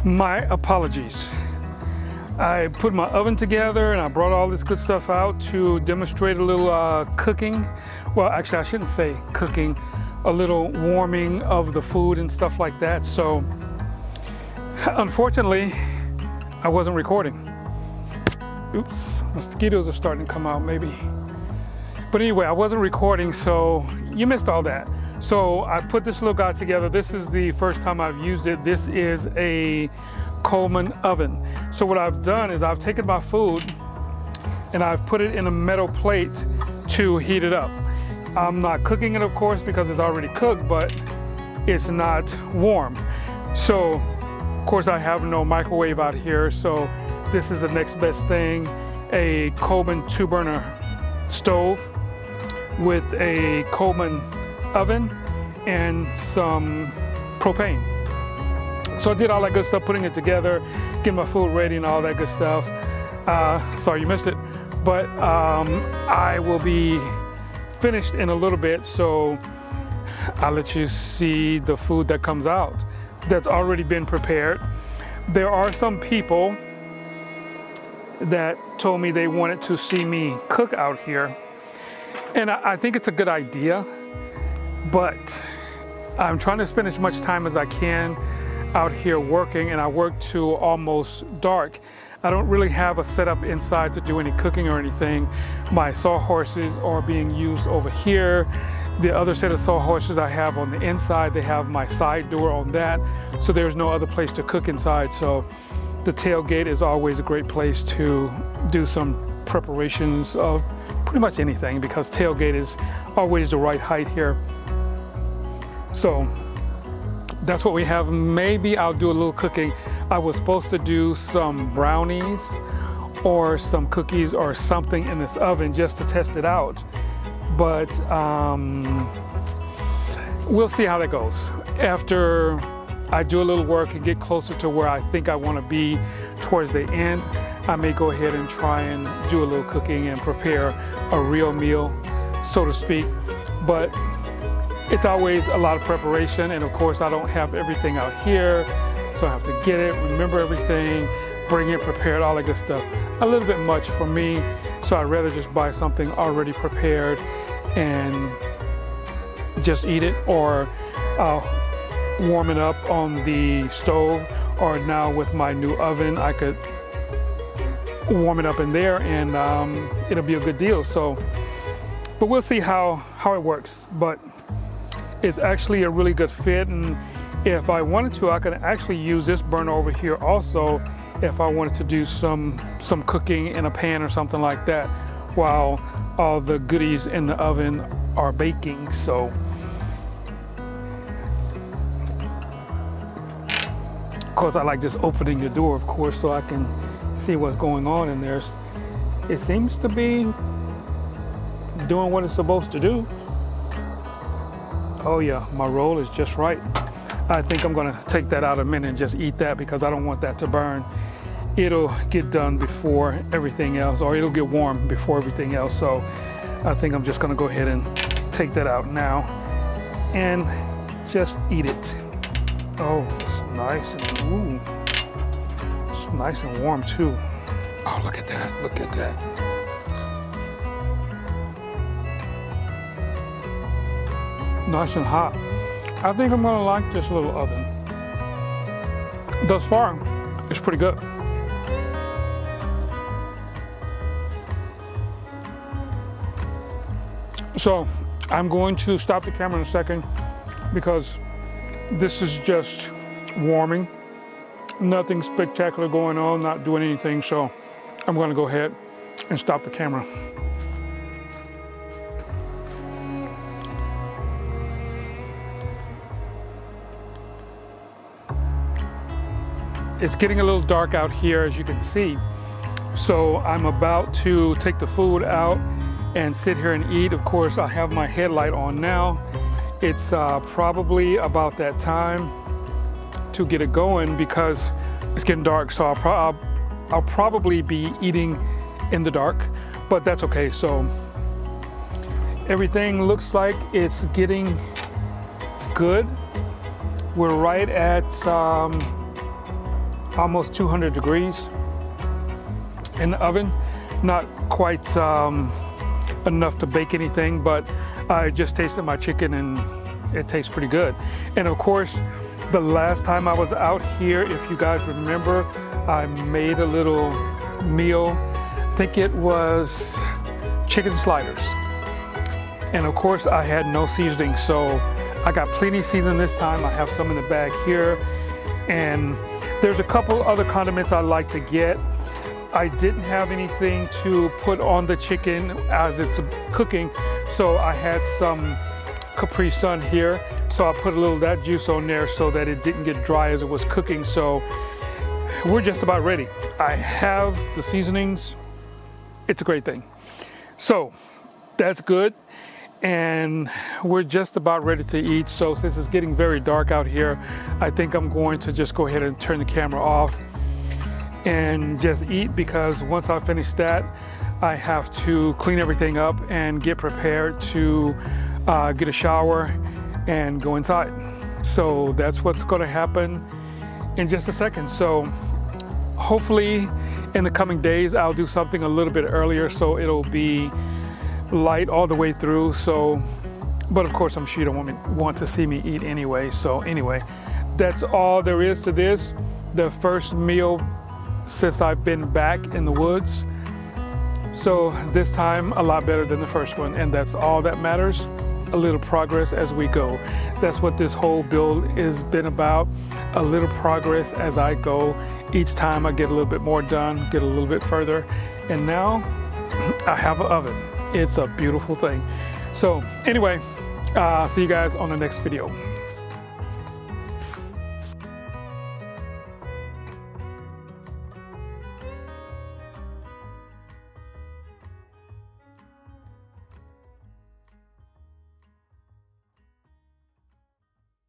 My apologies. I put my oven together and I brought all this good stuff out to demonstrate a little cooking. Well, actually I shouldn't say cooking, a little warming of the food and stuff like that. So unfortunately, I wasn't recording. Oops, mosquitoes are starting to come out maybe. But anyway, I wasn't recording, so you missed all that. So I put this little guy together. This is the first time I've used it. This is a Coleman oven. So what I've done is I've taken my food and I've put it in a metal plate to heat it up. I'm not cooking it, of course, because it's already cooked, but it's not warm. So, of course, I have no microwave out here, so this is the next best thing. A Coleman 2-burner stove with a Coleman oven and some propane. So I did all that good stuff, putting it together, getting my food ready and all that good stuff. Sorry you missed it, but I will be finished in a little bit, so I'll let you see the food that comes out that's already been prepared. There are some people that told me they wanted to see me cook out here, and I think it's a good idea, but I'm trying to spend as much time as I can out here working, and I work till almost dark. I don't really have a setup inside to do any cooking or anything. My sawhorses are being used over here. The other set of sawhorses I have on the inside, they have my side door on that, so there's no other place to cook inside. So the tailgate is always a great place to do some preparations of pretty much anything, because tailgate is always the right height here. So that's what we have. Maybe I'll do a little cooking. I was supposed to do some brownies or some cookies or something in this oven just to test it out. But we'll see how that goes. After I do a little work and get closer to where I think I want to be towards the end, I may go ahead and try and do a little cooking and prepare a real meal, so to speak. But it's always a lot of preparation, and of course I don't have everything out here, so I have to get it, remember everything, bring it prepared, all that good stuff. A little bit much for me, so I'd rather just buy something already prepared and just eat it, or warm it up on the stove, or now with my new oven I could warm it up in there, and it'll be a good deal. So, but we'll see how it works. But it's actually a really good fit, and if I wanted to, I could actually use this burner over here also if I wanted to do some cooking in a pan or something like that while all the goodies in the oven are baking. So of course I like just opening the door, of course, so I can see what's going on in there. It seems to be doing what it's supposed to do. Oh yeah, my roll is just right. I think I'm gonna take that out in a minute and just eat that, because I don't want that to burn. It'll get done before everything else, or it'll get warm before everything else. So I think I'm just gonna go ahead and take that out now and just eat it. Oh, it's nice and ooh, it's nice and warm too. Oh, look at that, look at that. Nice and hot. I think I'm gonna like this little oven. Thus far, it's pretty good. So I'm going to stop the camera in a second, because this is just warming. Nothing spectacular going on, not doing anything. So I'm gonna go ahead and stop the camera. It's getting a little dark out here, as you can see. So I'm about to take the food out and sit here and eat. Of course, I have my headlight on now. It's probably about that time to get it going, because it's getting dark. So I'll probably be eating in the dark, but that's okay. So everything looks like it's getting good. We're right at almost 200 degrees in the oven. Not quite enough to bake anything, but I just tasted my chicken and it tastes pretty good. And of course, the last time I was out here, if you guys remember, I made a little meal. I think it was chicken sliders. And of course, I had no seasoning, so I got plenty of seasoning this time. I have some in the bag here. And there's a couple other condiments I like to get. I didn't have anything to put on the chicken as it's cooking, so I had some Capri Sun here. So I put a little of that juice on there so that it didn't get dry as it was cooking. So we're just about ready. I have the seasonings. It's a great thing. So that's good. And we're just about ready to eat. So since it's getting very dark out here, I think I'm going to just go ahead and turn the camera off and just eat, because once I finish that, I have to clean everything up and get prepared to get a shower and go inside. So that's what's going to happen in just a second. So hopefully in the coming days, I'll do something a little bit earlier so it'll be light all the way through. So, but of course, I'm sure you don't want to see me eat anyway. So anyway, that's all there is to this. The first meal since I've been back in the woods. So this time a lot better than the first one, and that's all that matters. A little progress as we go. That's what this whole build has been about. A little progress as I go. Each time I get a little bit more done, get a little bit further. And now I have an oven. It's a beautiful thing. So anyway, see you guys on the next video.